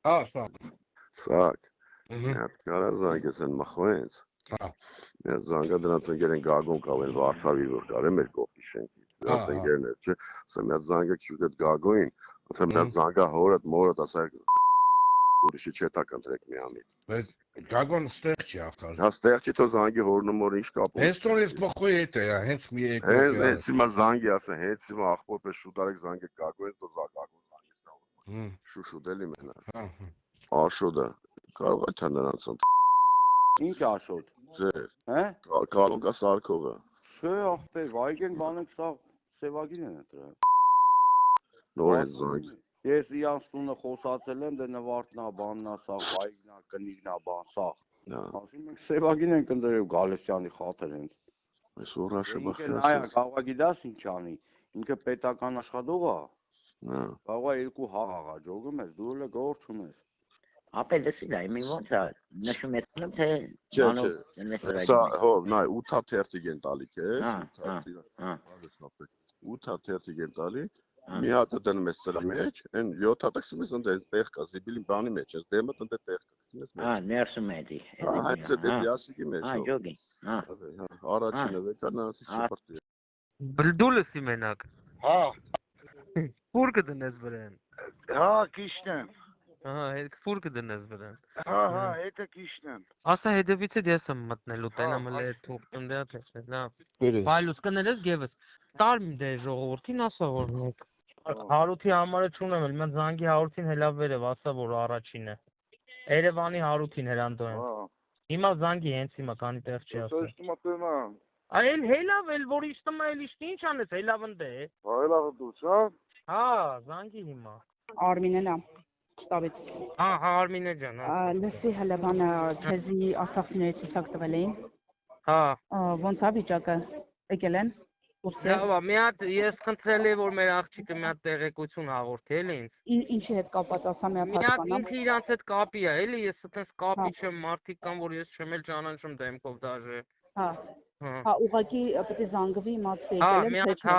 Հա, սա։ Սակ։ Այդ կարա զանգես են մխվենց։ Հա։ Ես զանգա դրանց ընկերեն գագոն կավեն Վարշավի որ կարեմ մեր կողքի շենքի։ Դրանց ընկերն էր, չէ։ Ասեմ մի զանգա քյուտ գագոին, ասեմ մի զանգա հորդ մորդ ասա ուրիշի չէ տա կընտրեք մի ամի։ Բայց գագոն ստեղ չի ախալ։ Հա ստեղ չի թո զանգի հորնը մոր ինչ կապ։ Հենց որ ես մխոյ հետ է, հենց մի եկ։ Հենց հիմա զանգի ասա, հենց հիմա ախպոր պես շուտ արեք զանգի գագոին, թո գագոն զանգի ստա։ Շուշուտ էլի մենա։ Հա։ Աշոդը կարող է թե նրանց Ինչ աշոտ։ Ձեր։ Հա։ Կարող է սարքողը։ Չէ, ախպեր, վայգեն բանեք սա սևագին են դրա։ Նորից զանգ։ Ես իրանց տունը խոսացել եմ, դե նվարդնա, բաննա, սա վայգնա, կնիգնա, բան, սա։ Ասում ենք սևագին են կնդրել Գալստյանի խաթր հենց։ Այս օրաշը բախի։ Այա, կարող է գիտես ինչ անի։ Ինքը պետական աշխատող է։ Կարող է երկու հաղ աղաջողում ես, դու էլ գործ ունես։ Ապա դեսի դա մի ոնց է նշում ես թե Չէ։ Սա հո, նայ 8 թերթիկ են տալիք է։ 8 թերթիկ են տալի։ Մի հատ դնում ես սրա մեջ, այն 7 հատ ասում ես ընդ տեղ կա, զիբիլի բանի մեջ, ես դեմը ընդ տեղ կա։ ներսում է դի։ Այդ դե դիասիկի մեջ։ Ջոգի։ Առաջինը վեկանացի սուպերտի։ Բլդուլսի մենակ։ Հա։ Ֆուր կդնես վրան։ Հա, քիշն եմ։ Հետ ֆուր կդնես վրան։ Հա, հետը քիշն եմ։ Ասա հետևից ես եմ մտնելու, տենամը լե թուղթն դե atես, լավ։ Ֆայլուս կներես գևս։ Տարմ դե ժողովրդին ասա որ մեկ։ Հարութի համարը չունեմ, էլ mən զանգի հարութին հելա վերև, ասա որ առաջին է։ Երևանի հարութին հրանդո եմ։ Հիմա զանգի հենց հիմա կանի տեղ չի ասա։ Այլ հելավ էլ որ իստում էլ իշտ ինչ անես հելավ ընդե։ Հելավը դուց, հա։ Հա, զանգի հիմա։ Արմինեն է, շտաբից։ Հա, Արմինե ջան, հա։ Լսի հələ բանը քեզի ասացիների ցույց տվել էին։ Հա։ Ոնց է վիճակը։ Եկել են։ Լավ, մի հատ ես խնդրել եմ որ մեր աղջիկը մի հատ տեղեկություն հաղորդել ինձ։ Ինչի հետ կապված ասա մի հատ Մի հատ ինքը իրանց հետ կապի է, էլի ես այդպես կապի չեմ, մարդիկ կան որ ես չեմ էլ ճանաչում դեմքով դաժե։ Հա։ Հա, ուղղակի պետք է զանգվի մացի եկել եմ, թե չէ։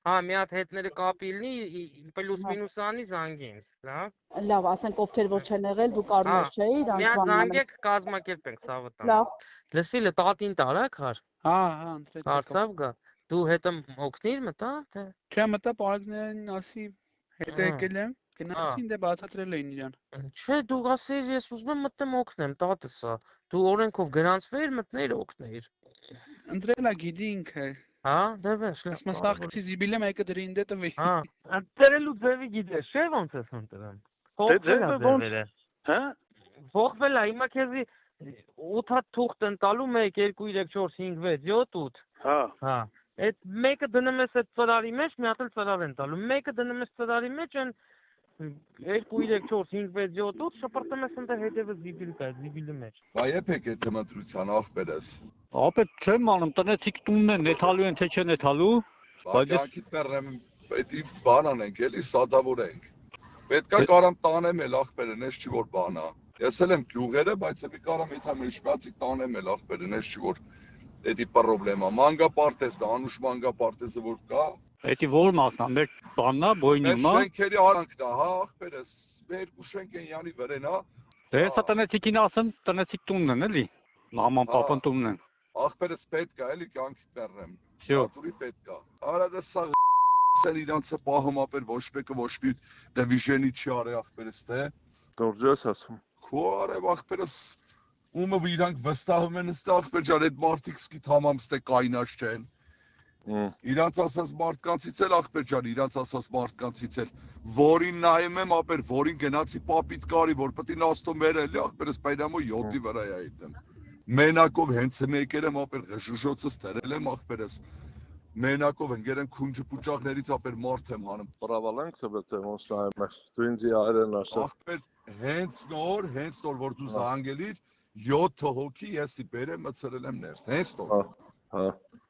Հա, մի հատ հետները կապի լինի, պլյուս մինուս անի զանգի ինձ, լավ։ Լավ, ասենք ովքեր որ չեն եղել, դու կարող ես, չէ՞, իրանց մի հատ զանգեք, կազմակերպենք սավտան։ Լավ։ Լսի լը տատին տարակ հար։ Հա, Հարցավ գա։ Դու հետը օգնիր մտա, թե։ Չէ, մտա պարզներն ասի հետ եկել եմ, գնացին դե բացատրել էին իրան։ Չէ, դու ասիր ես ուզում եմ մտնեմ օգնեմ, տատս է։ Դու օրենքով գրանցվեր, մտներ օգներ։ Ընտրել է գիտի ինքը։ Հա, դե վեշ, Մասախցի զիբիլը մեկը դրին դե տվի։ Հա, ընտրելու ձևի գիտես, չէ՞ ոնց ես ընտրում։ Հա։ Փոխվել է, հիմա քեզի 8 հատ թուղթ են տալու 1 2 3 4 5 6 7 8։ Հա։ Հա։ Այդ մեկը դնում ես այդ ծրարի մեջ, մի հատ էլ ծրար են տալու։ Մեկը դնում ես ծրարի մեջ, այն 2 3 4 5 6 7 8 շփրտում ես ընդ հետևը զիբիլ կա, զիբիլի մեջ։ Բա եփեք այդ դմտրության ախպերս։ Ապա չեմ անում, տնեցիկ տունն են, նեթալու են, թե չէ նեթալու։ Բայց ակիդ մեռեմ, պետք բան անենք, էլի սադավորենք։ Պետք է կարամ տանեմ էլ ախպերը, նես չի որ բանա։ Ես էլ եմ գյուղերը, բայց էլի կարամ եթե մեջբացի տանեմ էլ ախպերը, նես չի որ Էդի պրոբլեմա, մանգապարտեզը, անուշ մանգապարտեզը որ կա։ Էդի որ մասնա, մեր բաննա, բոյնիմա։ Մեր շենքերի արանքն է, հա, ախպերս, երկու շենք են յանի վրեն, հա։ Դե հեսա տնեցիկին ասեմ, տնեցիկ տունն են, էլի, մաման պապան տունն են։ Ախպերս պետք է, էլի կյանքից մեռնեմ, Շատուրի պետք է։ Արա դա սա էլ իրանցը պահում ապեր ոչ մեկը ոչ մի դիվիժենի չի արի ախպերս, թե։ Դորջես ասում։ Քո արև ախպերս Ումը իրանք վստահում են ախպեր ջան, այդ մարդիկ սկիթ համամ ստե կայնաշ չեն։ Իրանց ասած մարդկանցից էլ ախպեր ջան, իրանց ասած մարդկանցից էլ, որին նայում եմ ապեր, որին գնացի պապիտ կարի, որ պետք է նաստո մեր էլի ախպերս պայդամո 7-ի վրա է այդեմ։ Մենակով հենց մեկեր եմ ապեր ժուժոցս դրել եմ ախպերս։ Մենակով ընկեր են քունջը պուճակներից ապեր մարդ եմ հանում։ Պրավալանք սբտ ոնց նայում ես, դու ինձ արեն ասա։ Ախպեր հենց նոր որ դու զանգելիր 7 հոգի եսի բերեմ մցրել եմ ներս, հենց տոր։ Հա։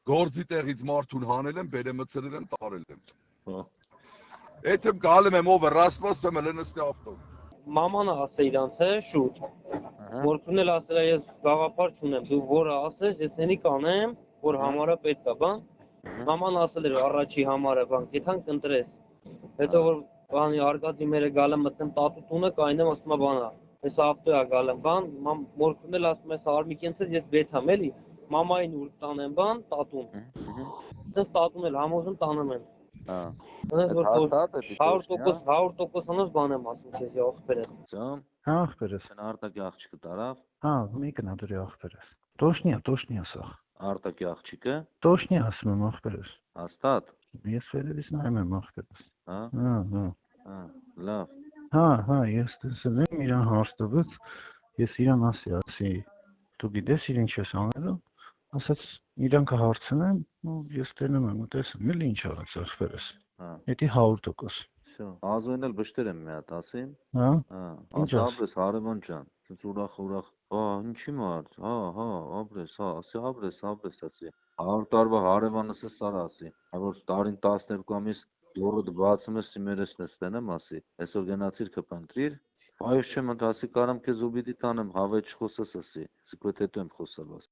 Գործի տեղից մարդուն հանել եմ, բերեմ մցրել եմ, տարել եմ։ Հա։ Այդ եմ գալեմ եմ ով ռասպոս եմ լնստի ավտո։ Մաման ասա իրանց է շուտ։ Որքան էլ ասել ես գաղափար չունեմ, դու որը ասես, ես էնի կանեմ, որ համարը պետք է, բան։ Մաման ասել էր առաջի համարը, բան, գիտան կընտրես։ Հետո որ բանի արգածի մերը գալը մտնեմ տատու տունը կայնեմ ասում եմ բանա ես ավտոյա գալեմ բան մորքն էլ ասում ես արմիկենցից ես վեցամ էլի մամային ուր տանեմ բան տատուն դες տատուն էլ համոզում տանում են 100% անոց բան եմ ասում քեզ ախպերս Ծամ Հա ախպերս արտակի աղջիկը տարավ Հա մի կնադրի ախպերս Տոշնիա սա արտակի աղջիկը Տոշնիա ասում եմ ախպերս հաստատ Ես վերևից նայում եմ ախպերս Հա Հա լավ Հա ես տեսել եմ իրան հարց տվեց ես իրան ասի դու գիտես իրեն չես անելու ասաց իրան կհարցնեմ ես տենում եմ ու տեսնում էլ ինչ արած ախպերս Էդի 100% Всё ազոյն էլ բշտեր եմ մի հատ ասեմ Հա Աբրես Հարևան ջան ուրախ ինչի մարդ աբրես աբրես ասի 100 տարվա հարևանս է սար ասի որ տարին 12 ամիս դուրդ բացում ես իմերս նստենեմ ասի այսօր գնացիր կփնտրիր այո չեմ ասի կարամ քեզ ուբիդի տանեմ հավեճ խոսես ասի սկոտ հետո եմ խոսալ